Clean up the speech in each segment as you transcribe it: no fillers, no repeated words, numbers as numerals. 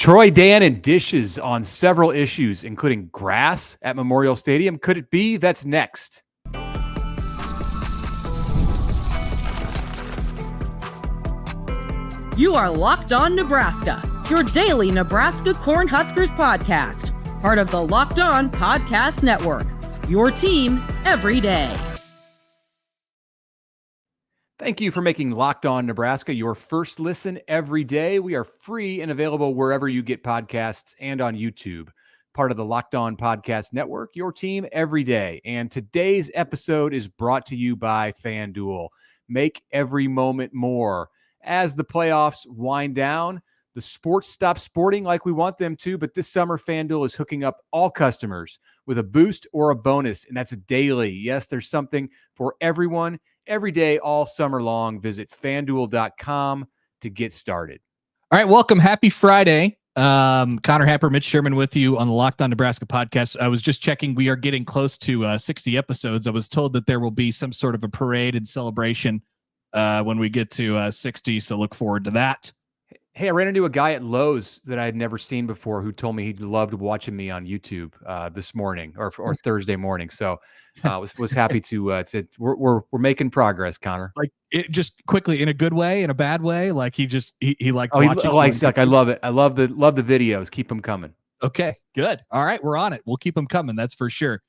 Troy Dannen dishes on several issues, including grass at Memorial Stadium. Could it be? That's next. You are Locked On Nebraska, your daily Nebraska Cornhuskers podcast, part of the Locked On Podcast Network, your team every day. Thank you for making Locked On Nebraska your first listen every day. We are free and available wherever you get podcasts and on YouTube. Part of the Locked On Podcast Network, your team every day. And today's episode is brought to you by FanDuel. Make every moment more. As the playoffs wind down, the sports stop sporting like we want them to, but this summer FanDuel is hooking up all customers with a boost or a bonus, and that's daily. Yes, there's something for everyone. Every day, all summer long. Visit FanDuel.com to get started. All right, welcome. Happy Friday. Connor Happer, Mitch Sherman with you on the Locked On Nebraska podcast. I was just checking. We are getting close to 60 episodes. I was told that there will be some sort of a parade and celebration when we get to 60, so look forward to that. Hey, I ran into a guy at Lowe's that I had never seen before who told me he loved watching me on YouTube this morning or Thursday morning. So was happy to we're making progress, Connor. Like it just quickly in a good way, in a bad way. Like he liked watching. He likes like I love it. I love the videos. Keep them coming. Okay, good. All right, we're on it. We'll keep them coming. That's for sure.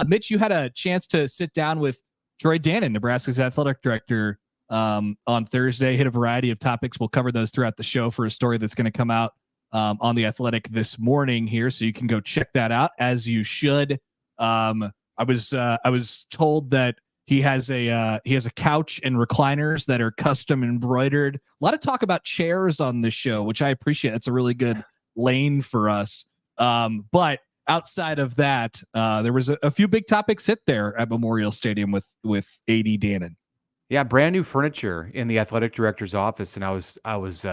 Mitch, you had a chance to sit down with Troy Dannen, Nebraska's athletic director, on Thursday. Hit a variety of topics. We'll cover those throughout the show for a story that's going to come out on The Athletic this morning here, so you can go check that out, as you should. I was told that he has a couch and recliners that are custom embroidered. A lot of talk about chairs on this show, which I appreciate. That's a really good lane for us. But outside of that, there was a few big topics hit there at Memorial Stadium with AD Dannen. Yeah, brand new furniture in the athletic director's office, and I was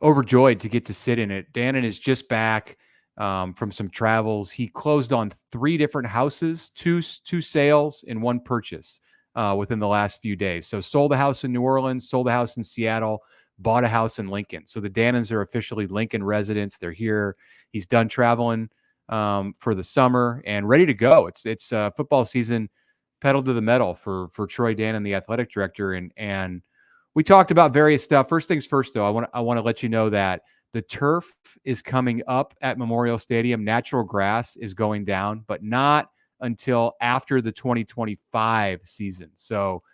overjoyed to get to sit in it. Dannen is just back from some travels. He closed on 3 different houses, two sales, and 1 purchase within the last few days. So sold a house in New Orleans, sold a house in Seattle, bought a house in Lincoln. So the Dannens are officially Lincoln residents. They're here. He's done traveling for the summer and ready to go. It's football season. Pedal to the metal for Troy Dannen, the athletic director, and we talked about various stuff. First things first, though, I want to let you know that the turf is coming up at Memorial Stadium. Natural grass is going down, but not until after the 2025 season. So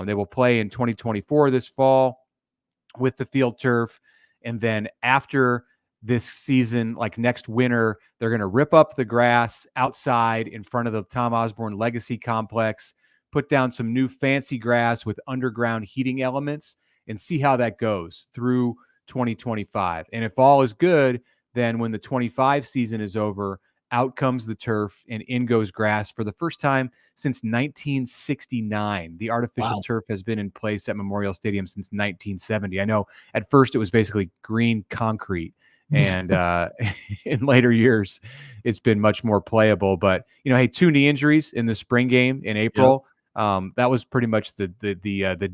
they will play in 2024 this fall with the field turf, and then after this season, like next winter, they're going to rip up the grass outside in front of the Tom Osborne Legacy Complex, put down some new fancy grass with underground heating elements, and see how that goes through 2025. And if all is good, then when the 25 season is over, out comes the turf and in goes grass for the first time since 1969. The artificial turf has been in place at Memorial Stadium since 1970. I know at first it was basically green concrete. And in later years, it's been much more playable. But, hey, 2 knee injuries in the spring game in April. Yep. That was pretty much the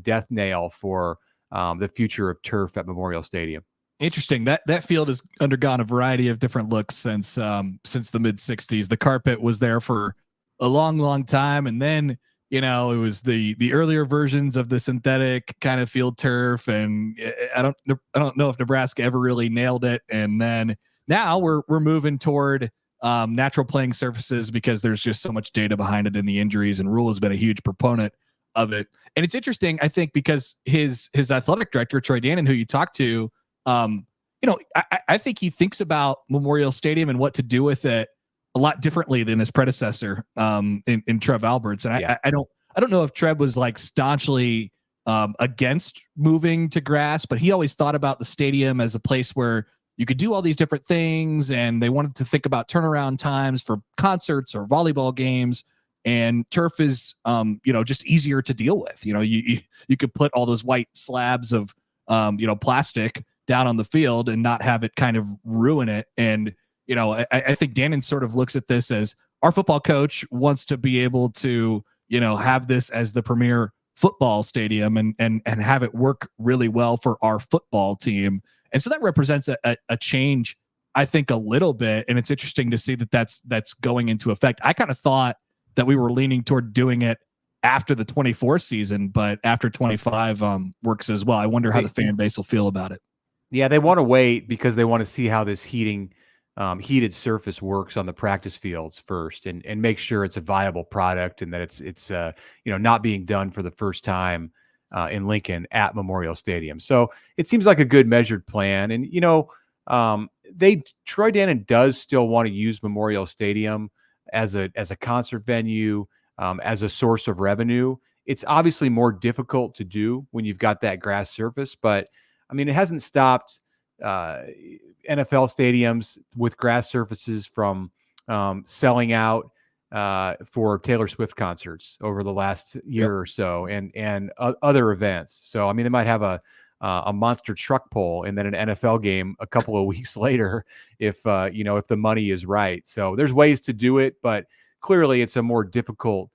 death nail for the future of turf at Memorial Stadium. Interesting. That field has undergone a variety of different looks since the mid 60s. The carpet was there for a long, long time. And then, it was the earlier versions of the synthetic kind of field turf, and I don't know if Nebraska ever really nailed it. And then now we're moving toward natural playing surfaces because there's just so much data behind it in the injuries, and Rule has been a huge proponent of it. And it's interesting, I think, because his athletic director, Troy Dannen, who you talked to, I think he thinks about Memorial Stadium and what to do with it a lot differently than his predecessor in Trev Alberts. And yeah. I don't know if Trev was like staunchly against moving to grass, but he always thought about the stadium as a place where you could do all these different things, and they wanted to think about turnaround times for concerts or volleyball games. And turf is, just easier to deal with. You could put all those white slabs of, plastic down on the field and not have it kind of ruin it. And I think Dannen sort of looks at this as our football coach wants to be able to, have this as the premier football stadium and have it work really well for our football team. And so that represents a change, I think, a little bit, and it's interesting to see that that's going into effect. I kind of thought that we were leaning toward doing it after the 24 season, but after 25 works as well. I wonder how the fan base will feel about it. Yeah, they want to wait because they want to see how this heated surface works on the practice fields first, and make sure it's a viable product and that it's not being done for the first time in Lincoln at Memorial Stadium. So it seems like a good measured plan. And Troy Dannen does still want to use Memorial Stadium as a concert venue, as a source of revenue. It's obviously more difficult to do when you've got that grass surface, but I mean, it hasn't stopped NFL stadiums with grass surfaces from selling out for Taylor Swift concerts over the last year or so, and other events. So, I mean, they might have a monster truck pull and then an NFL game a couple of weeks later if the money is right. So there's ways to do it, but clearly it's a more difficult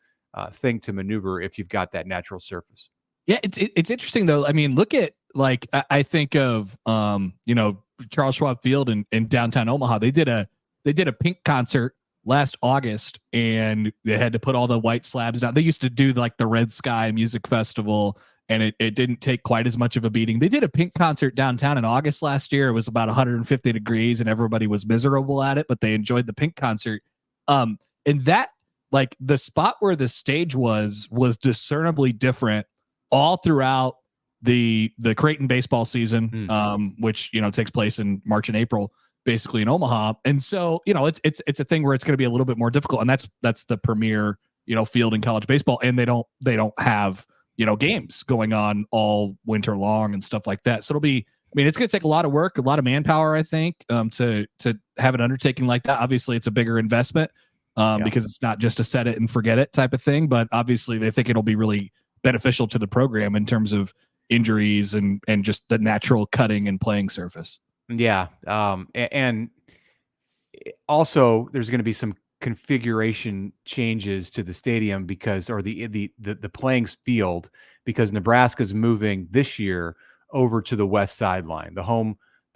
thing to maneuver if you've got that natural surface. Yeah, it's interesting though. I mean, look at, like, I think of Charles Schwab Field in downtown Omaha. They did a Pink concert last August, and they had to put all the white slabs down. They used to do like the Red Sky Music Festival, and it didn't take quite as much of a beating. They did a Pink concert downtown in August last year. It was about 150 degrees, and everybody was miserable at it, but they enjoyed the Pink concert. And that, like, the spot where the stage was discernibly different all throughout the Creighton baseball season, which takes place in March and April, basically in Omaha. And so it's a thing where it's going to be a little bit more difficult, and that's the premier field in college baseball, and they don't have games going on all winter long and stuff like that. So it'll be, I mean, it's going to take a lot of work, a lot of manpower, I think, to have an undertaking like that. Obviously, it's a bigger investment because it's not just a set it and forget it type of thing, but obviously they think it'll be really beneficial to the program in terms of injuries and just the natural cutting and playing surface. Yeah. And also there's going to be some configuration changes to the stadium or the playing field, because Nebraska's moving this year over to the west sideline. The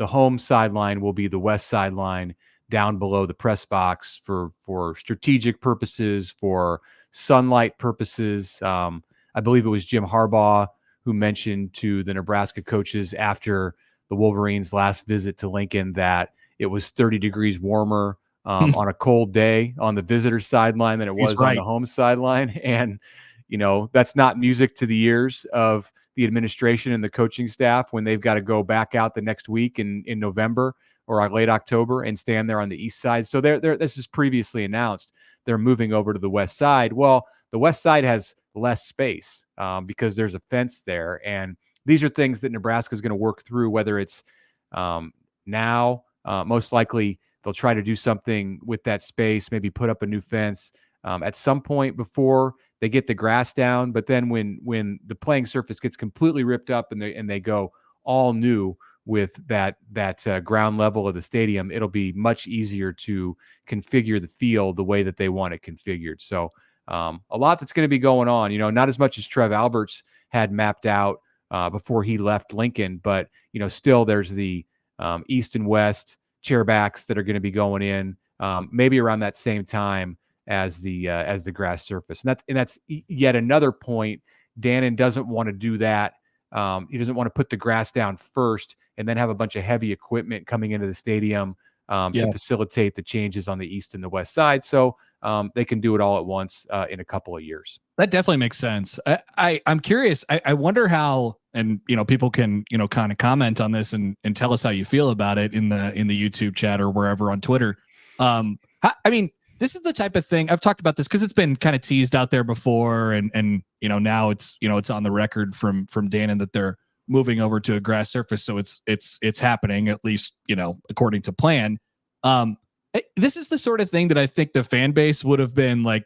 home sideline will be the west sideline down below the press box for strategic purposes, for sunlight purposes. I believe it was Jim Harbaugh who mentioned to the Nebraska coaches after the Wolverines' last visit to Lincoln that it was 30 degrees warmer on a cold day on the visitor sideline than it was on the home sideline. And, that's not music to the ears of the administration and the coaching staff when they've got to go back out the next week in November or late October and stand there on the east side. So this is previously announced. They're moving over to the west side. Well, the west side has less space because there's a fence there. And these are things that Nebraska is going to work through, whether it's now, most likely they'll try to do something with that space, maybe put up a new fence at some point before they get the grass down. But then when the playing surface gets completely ripped up and they go all new with that ground level of the stadium, it'll be much easier to configure the field the way that they want it configured. So a lot that's going to be going on, not as much as Trev Alberts had mapped out before he left Lincoln, but still there's the east and west chairbacks that are going to be going in maybe around that same time as the grass surface. And that's yet another point. Dannen doesn't want to do that. He doesn't want to put the grass down first and then have a bunch of heavy equipment coming into the stadium to facilitate the changes on the east and the west side. So they can do it all at once in a couple of years. That definitely makes sense. I'm curious. I wonder how, and people can kind of comment on this and tell us how you feel about it in the YouTube chat or wherever on Twitter. I mean, this is the type of thing I've talked about this because it's been kind of teased out there before, and now it's it's on the record from Dannen that they're moving over to a grass surface, so it's happening, at least according to plan. This is the sort of thing that I think the fan base would have been like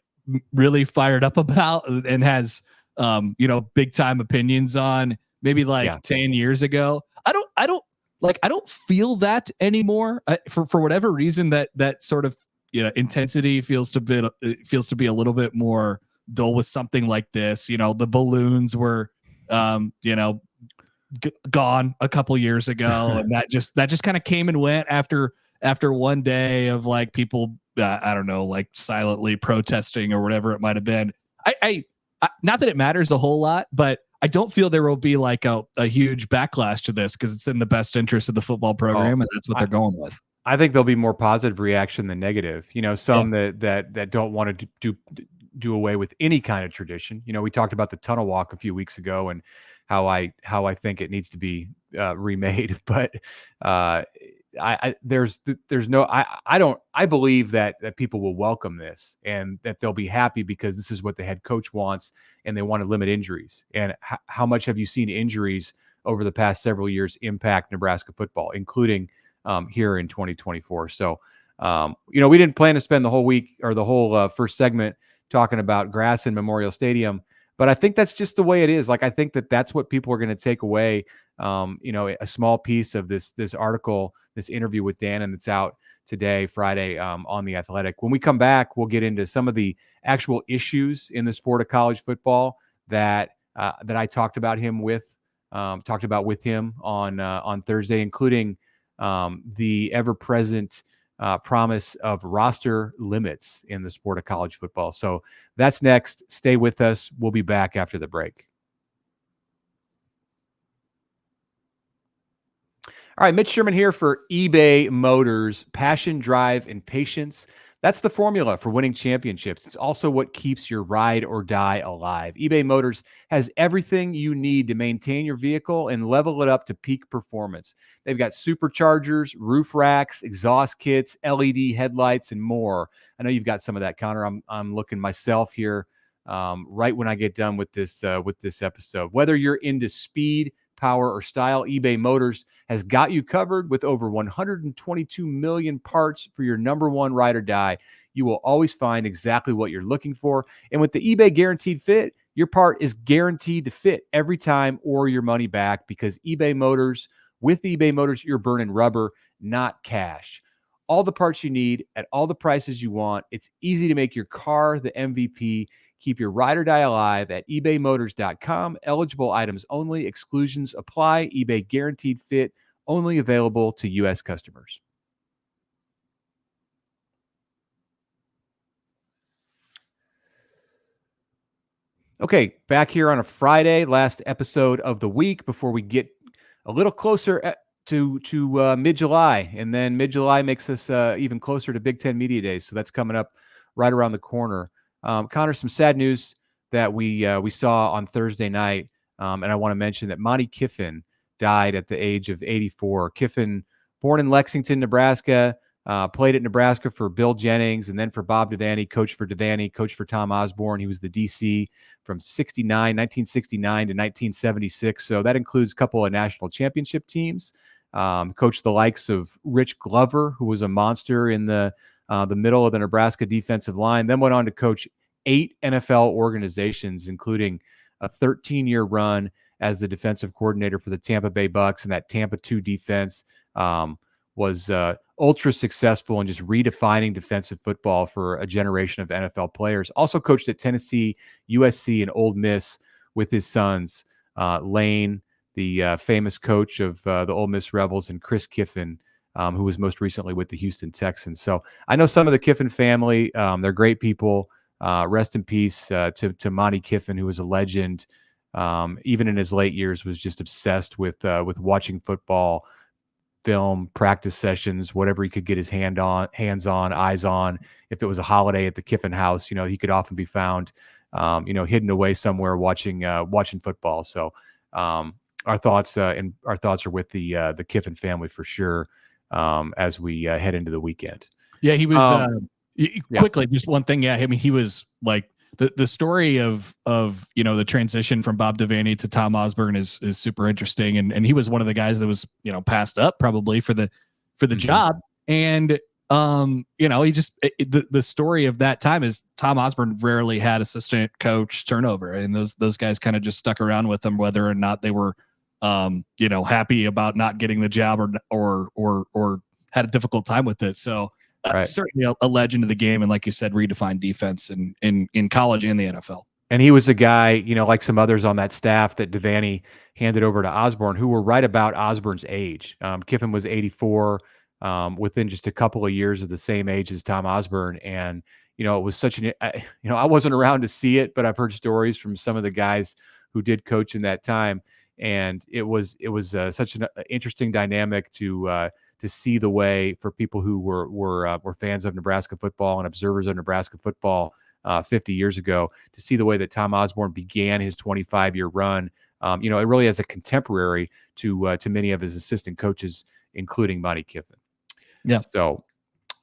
really fired up about and has big time opinions on maybe 10 years ago. I don't feel that anymore for whatever reason. That sort of intensity feels to be a little bit more dull with something like this. The balloons were gone a couple years ago, and that just kind of came and went after after one day of like people, I don't know, like silently protesting or whatever it might have been. I not that it matters a whole lot, but I don't feel there will be like a huge backlash to this because it's in the best interest of the football program, and that's what they're going with. I think there'll be more positive reaction than negative. Some that don't want to do away with any kind of tradition. We talked about the tunnel walk a few weeks ago and how I think it needs to be remade. But I believe that people will welcome this and that they'll be happy because this is what the head coach wants and they want to limit injuries. And how much have you seen injuries over the past several years impact Nebraska football, including here in 2024. So, we didn't plan to spend the whole week or the whole first segment talking about grass in Memorial Stadium, but I think that's just the way it is. Like, I think that's what people are going to take away. A small piece of this article, this interview with Dannen that's out today, Friday, on The Athletic. When we come back, we'll get into some of the actual issues in the sport of college football that I talked about with him on Thursday, including the ever-present promise of roster limits in the sport of college football. So that's next. Stay with us. We'll be back after the break. All right, Mitch Sherman here for eBay Motors. Passion, drive, and patience. That's the formula for winning championships. It's also what keeps your ride or die alive. eBay Motors has everything you need to maintain your vehicle and level it up to peak performance. They've got superchargers, roof racks, exhaust kits, LED headlights, and more. I know you've got some of that, Connor. I'm looking myself here right when I get done with this episode. Whether you're into speed, power, or style, eBay Motors has got you covered with over 122 million parts for your number one ride or die. You will always find exactly what you're looking for. And with the eBay Guaranteed Fit, your part is guaranteed to fit every time or your money back because with eBay Motors, you're burning rubber, not cash. All the parts you need at all the prices you want. It's easy to make your car the MVP. Keep your ride or die alive at ebaymotors.com. Eligible items only. Exclusions apply. eBay Guaranteed Fit only available to U.S. customers. Okay, back here on a Friday, last episode of the week before we get a little closer to mid-July. And then mid-July makes us even closer to Big Ten Media Days. So that's coming up right around the corner. Connor, some sad news that we saw on Thursday night, and I want to mention that Monte Kiffin died at the age of 84. Kiffin, born in Lexington, Nebraska, played at Nebraska for Bill Jennings and then for Bob Devaney, coached for Tom Osborne. He was the DC from 1969 to 1976. So that includes a couple of national championship teams. Coached the likes of Rich Glover, who was a monster in the middle of the Nebraska defensive line, then went on to coach 8 NFL organizations, including a 13-year run as the defensive coordinator for the Tampa Bay Bucks, and that Tampa 2 defense was ultra successful in just redefining defensive football for a generation of NFL players. Also coached at Tennessee, USC, and Ole Miss with his sons, Lane, the famous coach of the Ole Miss Rebels, and Chris Kiffin, who was most recently with the Houston Texans. So I know some of the Kiffin family. They're great people. Rest in peace to Monte Kiffin, who was a legend. Even in his late years, was just obsessed with watching football, film, practice sessions, whatever he could get his hands on, eyes on. If it was a holiday at the Kiffin house, he could often be found, hidden away somewhere watching football. So our thoughts are with the Kiffin family for sure. As we head into the weekend. Yeah, he was quickly, just one thing. Yeah, I mean, he was like the story of the transition from Bob Devaney to Tom Osborne is super interesting. And he was one of the guys that was, passed up probably for the job. And he just, the story of that time is Tom Osborne rarely had assistant coach turnover. And those guys kind of just stuck around with him, whether or not they were, happy about not getting the job or had a difficult time with it. So certainly a legend of the game. And like you said, redefined defense in college and the NFL. And he was a guy, like some others on that staff that Devaney handed over to Osborne, who were right about Osborne's age. Kiffin was 84. within just a couple of years of the same age as Tom Osborne. And, it was such I wasn't around to see it, but I've heard stories from some of the guys who did coach in that time. And it was such an interesting dynamic to see the way, for people who were fans of Nebraska football and observers of Nebraska football 50 years ago, to see the way that Tom Osborne began his 25-year run. It really as a contemporary to many of his assistant coaches, including Monte Kiffin. Yeah. So,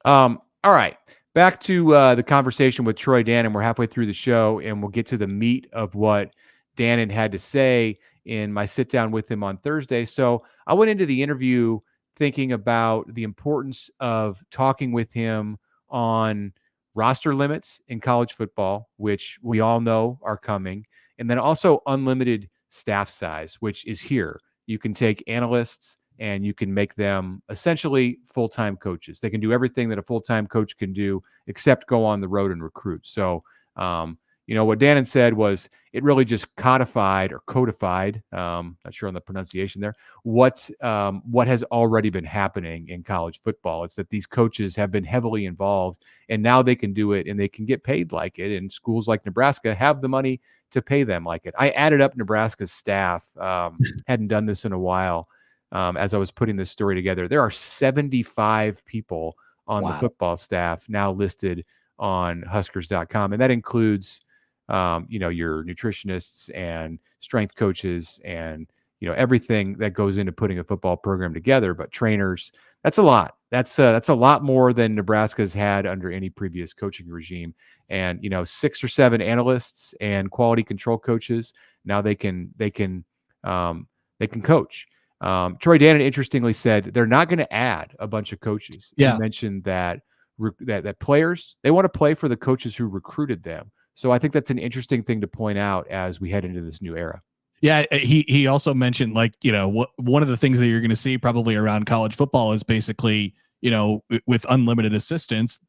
all right. Back to the conversation with Troy Dannen. We're halfway through the show, and we'll get to the meat of what Dannen had to say in my sit down with him on Thursday. So I went into the interview thinking about the importance of talking with him on roster limits in college football, which we all know are coming, and then also unlimited staff size, which is here. You can take analysts and you can make them essentially full-time coaches. They can do everything that a full-time coach can do, except go on the road and recruit. So, what Dannen said was, it really just codified, not sure on the pronunciation there, what has already been happening in college football. It's that these coaches have been heavily involved, and now they can do it, and they can get paid like it. And schools like Nebraska have the money to pay them like it. I added up Nebraska's staff, hadn't done this in a while. As I was putting this story together, there are 75 people on the football staff now listed on Huskers.com. And that includes, your nutritionists and strength coaches and, everything that goes into putting a football program together. But trainers, that's a lot. That's a lot more than Nebraska's had under any previous coaching regime. And, 6 or 7 analysts and quality control coaches. Now they can coach. Troy Dannen interestingly said they're not going to add a bunch of coaches. Yeah. He mentioned that players, they want to play for the coaches who recruited them. So I think that's an interesting thing to point out as we head into this new era. Yeah, he also mentioned, one of the things that you're going to see probably around college football is basically, with unlimited assistance,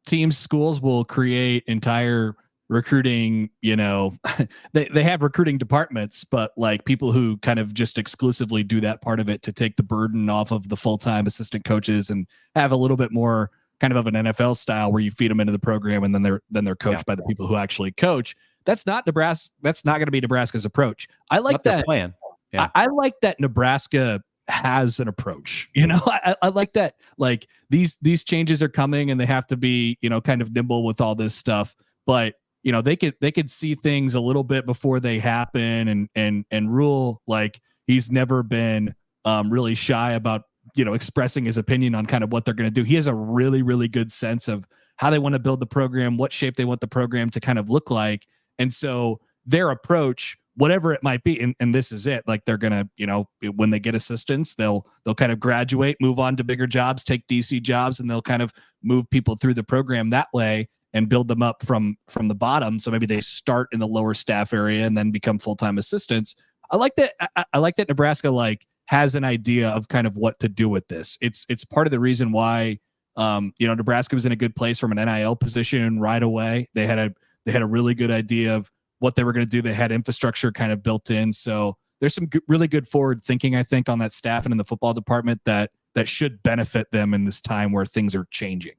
teams, schools will create entire recruiting, they have recruiting departments, but like people who kind of just exclusively do that part of it to take the burden off of the full-time assistant coaches and have a little bit more kind of an NFL style where you feed them into the program and then they're coached by the people who actually coach. That's not Nebraska. That's not going to be Nebraska's approach. I like that plan. Yeah. I like that Nebraska has an approach. I like that. Like these changes are coming and they have to be, kind of nimble with all this stuff. But they could see things a little bit before they happen, and Rule, like, he's never been really shy about expressing his opinion on kind of what they're going to do. He has a really, really good sense of how they want to build the program, what shape they want the program to kind of look like. And so their approach, whatever it might be, and this is it, like they're going to, when they get assistants, they'll kind of graduate, move on to bigger jobs, take DC jobs, and they'll kind of move people through the program that way and build them up from the bottom. So maybe they start in the lower staff area and then become full-time assistants. I like that. I like that Nebraska has an idea of kind of what to do with this. It's part of the reason why Nebraska was in a good place from an NIL position right away. They had a really good idea of what they were going to do. They had infrastructure kind of built in. So there's some really good forward thinking, I think, on that staff and in the football department that should benefit them in this time where things are changing.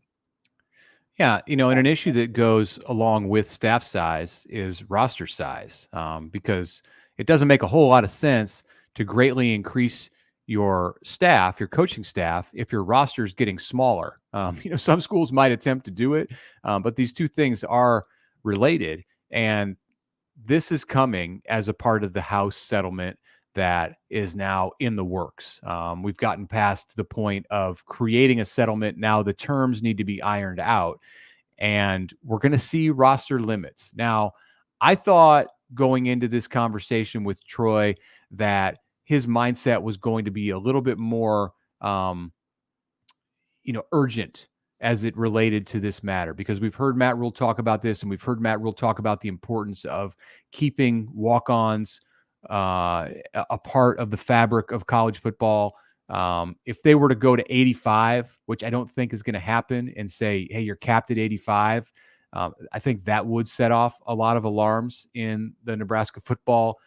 Yeah, and an issue that goes along with staff size is roster size, because it doesn't make a whole lot of sense to greatly increase your staff, your coaching staff, if your roster is getting smaller. Some schools might attempt to do it, but these two things are related. And this is coming as a part of the House settlement that is now in the works. We've gotten past the point of creating a settlement. Now the terms need to be ironed out, and we're going to see roster limits. Now, I thought going into this conversation with Troy that his mindset was going to be a little bit more, urgent as it related to this matter, because we've heard Matt Rule talk about this, and we've heard Matt Rule talk about the importance of keeping walk-ons a part of the fabric of college football. If they were to go to 85, which I don't think is going to happen, and say, hey, you're capped at 85, I think that would set off a lot of alarms in the Nebraska football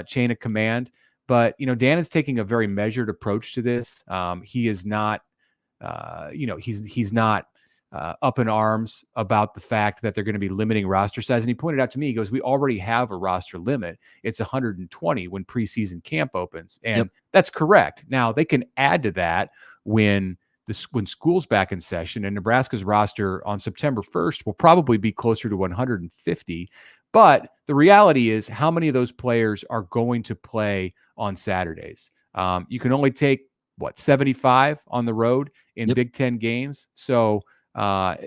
chain of command. But, Dannen's taking a very measured approach to this. He is not he's not up in arms about the fact that they're going to be limiting roster size. And he pointed out to me, he goes, we already have a roster limit. It's 120 when preseason camp opens. And that's correct. Now they can add to that when school's back in session, and Nebraska's roster on September 1st will probably be closer to 150. But the reality is, how many of those players are going to play on Saturdays? You can only take 75 on the road in Big Ten games. So I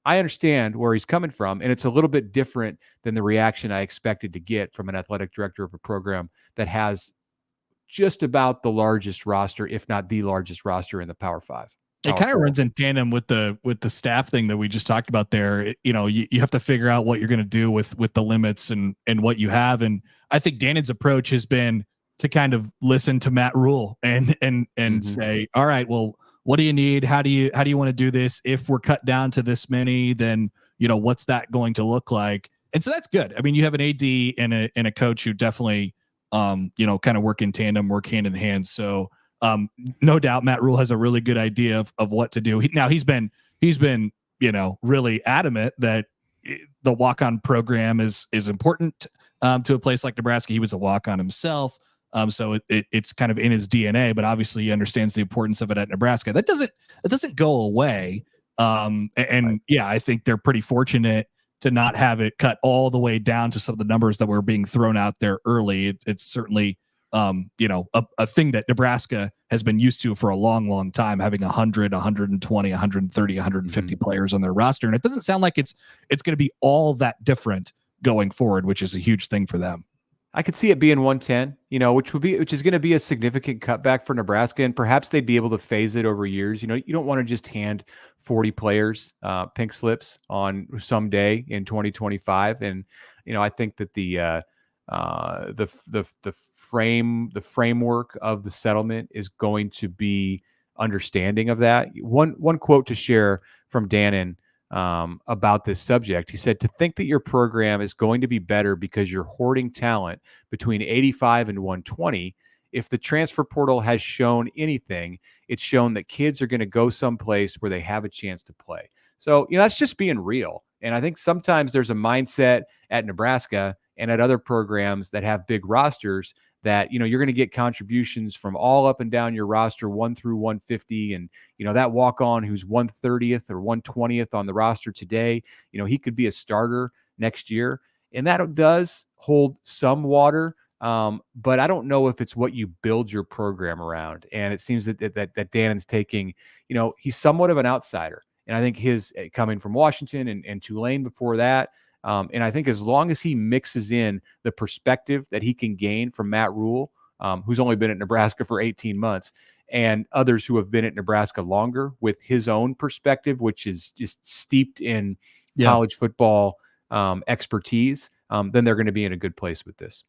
understand where he's coming from, and it's a little bit different than the reaction I expected to get from an athletic director of a program that has just about the largest roster, if not the largest roster in the Power Five. It kind of runs in tandem with the staff thing that we just talked about there. You have to figure out what you're going to do with the limits and what you have. And I think Dannen's approach has been to kind of listen to Matt Rule and say, all right, well, what do you need? How do you want to do this? If we're cut down to this many, then what's that going to look like? And so that's good. I mean, you have an AD and a coach who definitely kind of work in tandem, work hand in hand. So no doubt Matt Rule has a really good idea of what to do. He's been really adamant that the walk-on program is important to a place like Nebraska. He was a walk-on himself. So it's kind of in his DNA, but obviously he understands the importance of it at Nebraska. That doesn't go away. I think they're pretty fortunate to not have it cut all the way down to some of the numbers that were being thrown out there early. It's certainly a thing that Nebraska has been used to for a long, long time, having 100, 120, 130, 150 players on their roster. And it doesn't sound like it's going to be all that different going forward, which is a huge thing for them. I could see it being 110, which is going to be a significant cutback for Nebraska, and perhaps they'd be able to phase it over years. You don't want to just hand 40 players pink slips on some day in 2025, and I think that the framework of the settlement is going to be understanding of that. One quote to share from Dannen about this subject. He said, to think that your program is going to be better because you're hoarding talent between 85 and 120. If the transfer portal has shown anything, it's shown that kids are going to go someplace where they have a chance to play. So, that's just being real. And I think sometimes there's a mindset at Nebraska and at other programs that have big rosters that, you're going to get contributions from all up and down your roster, 1 through 150. And, that walk-on who's 130th or 120th on the roster today, he could be a starter next year. And that does hold some water. But I don't know if it's what you build your program around. And it seems that Dannen's taking, he's somewhat of an outsider. And I think his coming from Washington and Tulane before that, and I think as long as he mixes in the perspective that he can gain from Matt Rule, who's only been at Nebraska for 18 months, and others who have been at Nebraska longer with his own perspective, which is just steeped in college football expertise, then they're going to be in a good place with this.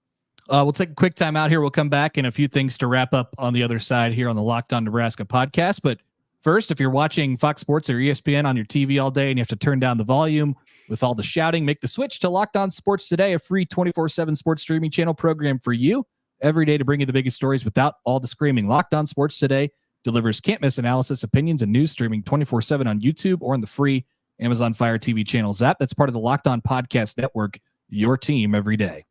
We'll take a quick time out here. We'll come back and a few things to wrap up on the other side here on the Locked On Nebraska podcast. But first, if you're watching Fox Sports or ESPN on your TV all day and you have to turn down the volume with all the shouting, make the switch to Locked On Sports Today, a free 24/7 sports streaming channel program for you every day to bring you the biggest stories without all the screaming. Locked On Sports Today delivers can't-miss analysis, opinions, and news streaming 24/7 on YouTube or on the free Amazon Fire TV channels app. That's part of the Locked On Podcast Network, your team every day.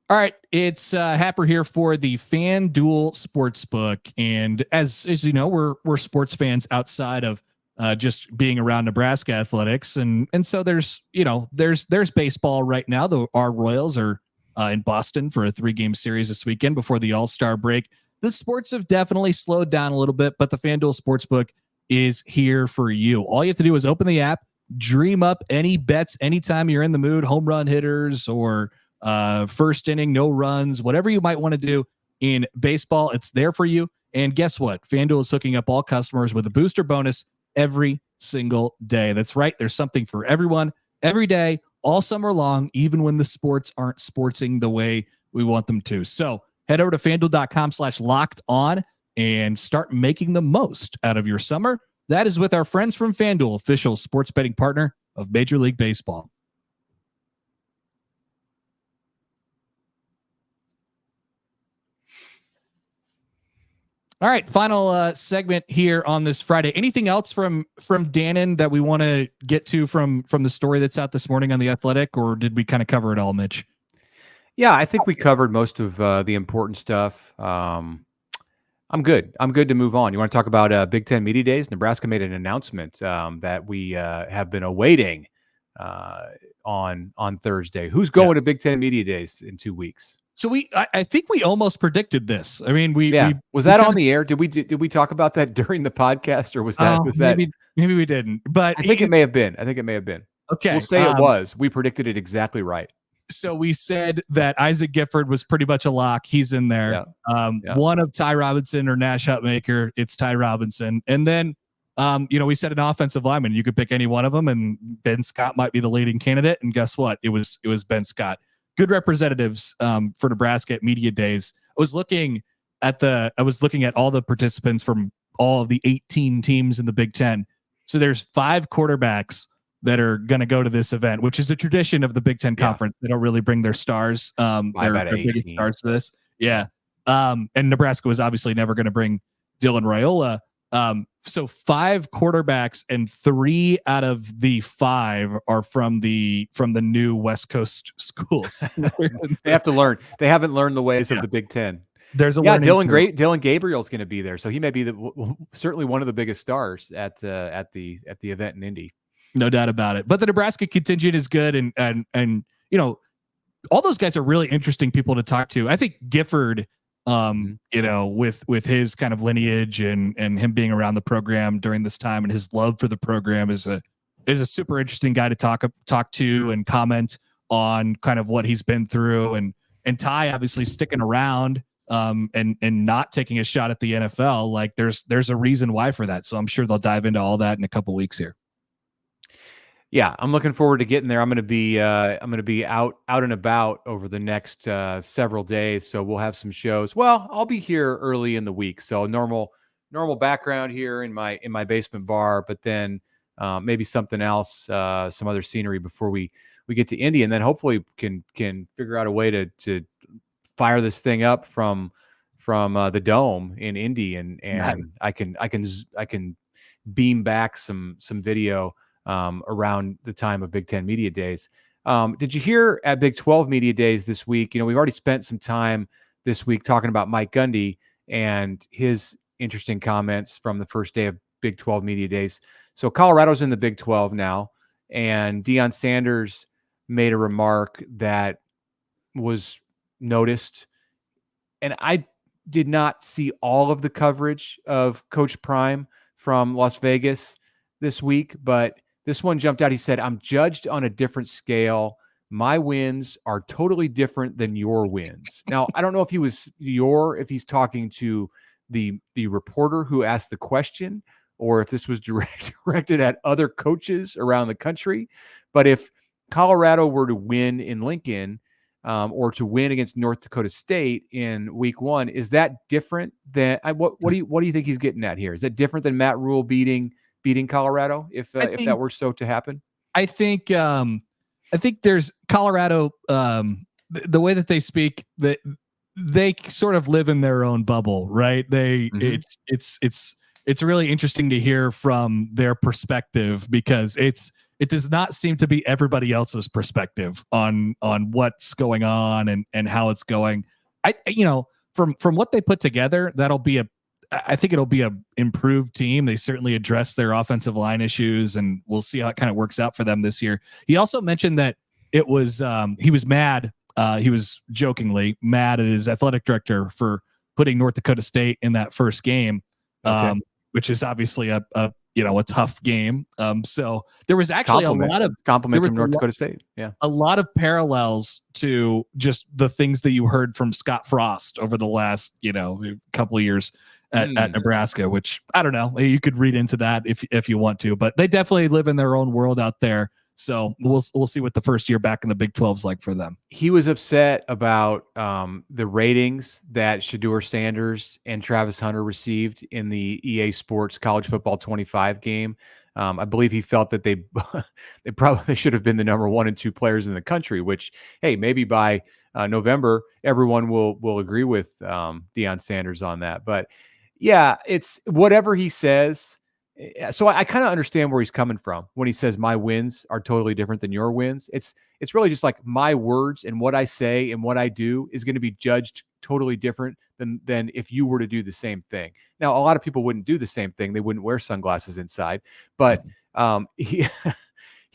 All right, it's Happer here for the FanDuel Sportsbook, and as you know, we're sports fans outside of just being around Nebraska athletics, and so there's baseball right now. Our Royals are in Boston for a 3-game series this weekend before the All-Star break. The sports have definitely slowed down a little bit, but the FanDuel Sportsbook is here for you. All you have to do is open the app, dream up any bets anytime you're in the mood, home run hitters or first inning, no runs, whatever you might want to do in baseball, it's there for you. And guess what? FanDuel is hooking up all customers with a booster bonus every single day. That's right. There's something for everyone every day, all summer long, even when the sports aren't sportsing the way we want them to. So head over to FanDuel.com/locked on and start making the most out of your summer. That is with our friends from FanDuel, official sports betting partner of Major League Baseball. All right, final segment here on this Friday. Anything else from Dannen that we want to get to from the story that's out this morning on The Athletic, or did we kind of cover it all, Mitch? Yeah, I think we covered most of the important stuff. I'm good. I'm good to move on. You want to talk about Big Ten Media Days? Nebraska made an announcement that we have been awaiting on Thursday. Who's going to Big Ten Media Days in 2 weeks? So I think we almost predicted this. I mean, was that on the air? Did we talk about that during the podcast, or was that maybe we didn't? But I think it may have been. Okay, we'll say it was. We predicted it exactly right. So we said that Isaac Gifford was pretty much a lock. He's in there. One of Ty Robinson or Nash Hutmaker. It's Ty Robinson. And then, we said an offensive lineman. You could pick any one of them, and Ben Scott might be the leading candidate. And guess what? It was Ben Scott. Good representatives for Nebraska at media days. I was looking at all the participants from all of the 18 teams in the Big Ten. So there's 5 quarterbacks that are going to go to this event, which is a tradition of the Big Ten Conference. They don't really bring their stars, their biggest stars to this. Yeah. And Nebraska was obviously never going to bring Dylan Raiola. So 5 quarterbacks, and 3 out of the 5 are from the new West Coast schools. They have to learn. They haven't learned the ways of the Big Ten. There's a Dylan Gabriel's going to be there, so he may be certainly one of the biggest stars at the event in Indy. No doubt about it. But the Nebraska contingent is good, and all those guys are really interesting people to talk to. I think Gifford, with his kind of lineage and him being around the program during this time and his love for the program is a super interesting guy to talk to and comment on kind of what he's been through. And Ty obviously sticking around and not taking a shot at the NFL. Like there's a reason why for that. So I'm sure they'll dive into all that in a couple weeks here. Yeah, I'm looking forward to getting there. I'm going to be out and about over the next several days, so we'll have some shows. Well, I'll be here early in the week, so normal background here in my basement bar, but then maybe something else, some other scenery before we get to Indy, and then hopefully can figure out a way to fire this thing up from the dome in Indy, and nice. I can beam back some video around the time of Big Ten Media Days. Did you hear at Big 12 Media Days this week? We've already spent some time this week talking about Mike Gundy and his interesting comments from the first day of Big 12 Media Days. So Colorado's in the Big 12 now, and Deion Sanders made a remark that was noticed. And I did not see all of the coverage of Coach Prime from Las Vegas this week, but this one jumped out. He said, "I'm judged on a different scale. My wins are totally different than your wins." Now, I don't know if if he's talking to the reporter who asked the question, or if this was directed at other coaches around the country. But if Colorado were to win in Lincoln, or to win against North Dakota State in week 1, is that different than what do you think he's getting at here? Is that different than Matt Rule beating Colorado if that were so to happen? I think there's Colorado, the way that they speak, that they sort of live in their own bubble, right? It's really interesting to hear from their perspective, because it does not seem to be everybody else's perspective on what's going on and how it's going. From what they put together, I think it'll be a improved team. They certainly address their offensive line issues, and we'll see how it kind of works out for them this year. He also mentioned that it was he was mad. He was jokingly mad at his athletic director for putting North Dakota State in that first game, which is obviously a tough game. So there was actually a lot of compliments from North Dakota State. Yeah, a lot of parallels to just the things that you heard from Scott Frost over the last couple of years at Nebraska, which I don't know. You could read into that if you want to, but they definitely live in their own world out there. So we'll see what the first year back in the Big 12 is like for them. He was upset about the ratings that Shedeur Sanders and Travis Hunter received in the EA Sports College Football 25 game. I believe he felt that they probably should have been the number 1 and 2 players in the country, which, hey, maybe by November, everyone will agree with Deion Sanders on that. But Yeah, it's whatever he says. So I kind of understand where he's coming from when he says my wins are totally different than your wins. It's really just like my words and what I say and what I do is going to be judged totally different than if you were to do the same thing. Now, a lot of people wouldn't do the same thing. They wouldn't wear sunglasses inside, but he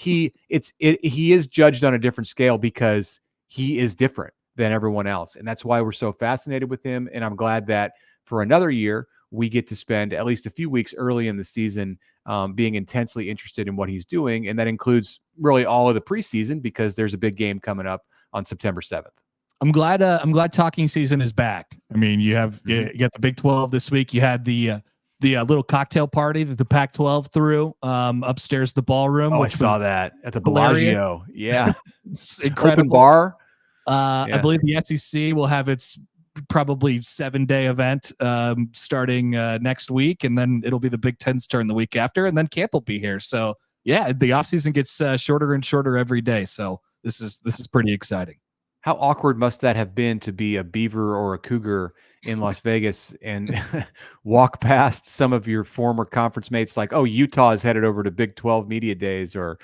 he is judged on a different scale because he is different than everyone else. And that's why we're so fascinated with him. And I'm glad that for another year, we get to spend at least a few weeks early in the season being intensely interested in what he's doing. And that includes really all of the preseason because there's a big game coming up on September 7th. I'm glad talking season is back. I mean, you got the Big 12 this week. You had the little cocktail party that the Pac-12 threw upstairs the ballroom. Oh, which I saw that at the Bellagio. Yeah. Incredible. Open bar. I believe the SEC will have its probably 7-day event starting next week, and then it'll be the Big Ten's turn the week after, and then camp will be here. So yeah, the offseason gets shorter and shorter every day. So this is pretty exciting. How awkward must that have been to be a Beaver or a Cougar in Las Vegas and walk past some of your former conference mates like, oh, Utah is headed over to Big 12 Media Days, or,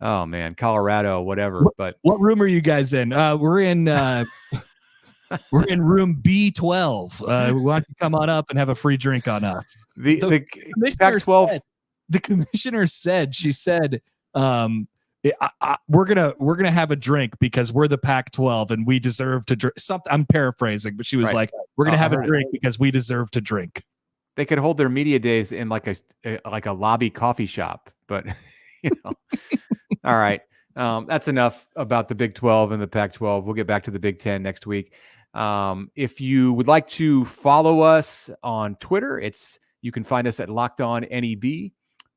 oh, man, Colorado, whatever. But what room are you guys in? We're in room B12. We want you to come on up and have a free drink on us. The Pac-12. The commissioner said, she said, we're gonna have a drink because we're the Pac-12 and we deserve to drink. Something I'm paraphrasing, but she was like, "We're gonna have a drink because we deserve to drink." They could hold their media days in like a lobby coffee shop, but all right. That's enough about the Big 12 and the Pac-12. We'll get back to the Big 10 next week. If you would like to follow us on Twitter, you can find us at Locked On NEB.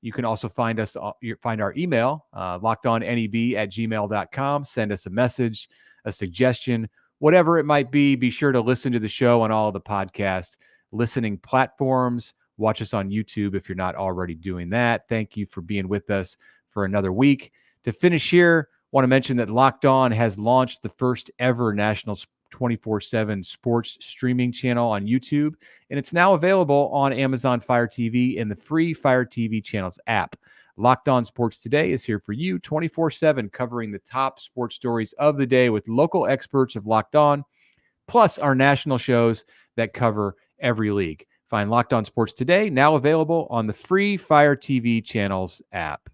You can also find our email, lockedonneb@gmail.com. Send us a message, a suggestion, whatever it might be. Be sure to listen to the show on all of the podcast listening platforms. Watch us on YouTube if you're not already doing that. Thank you for being with us for another week. To finish here, want to mention that Locked On has launched the first ever national 24/7 sports streaming channel on YouTube, and it's now available on Amazon Fire TV in the free Fire TV channels app. Locked On Sports Today is here for you 24/7, covering the top sports stories of the day with local experts of Locked On, plus our national shows that cover every league. Find Locked On Sports Today now available on the free Fire TV channels app.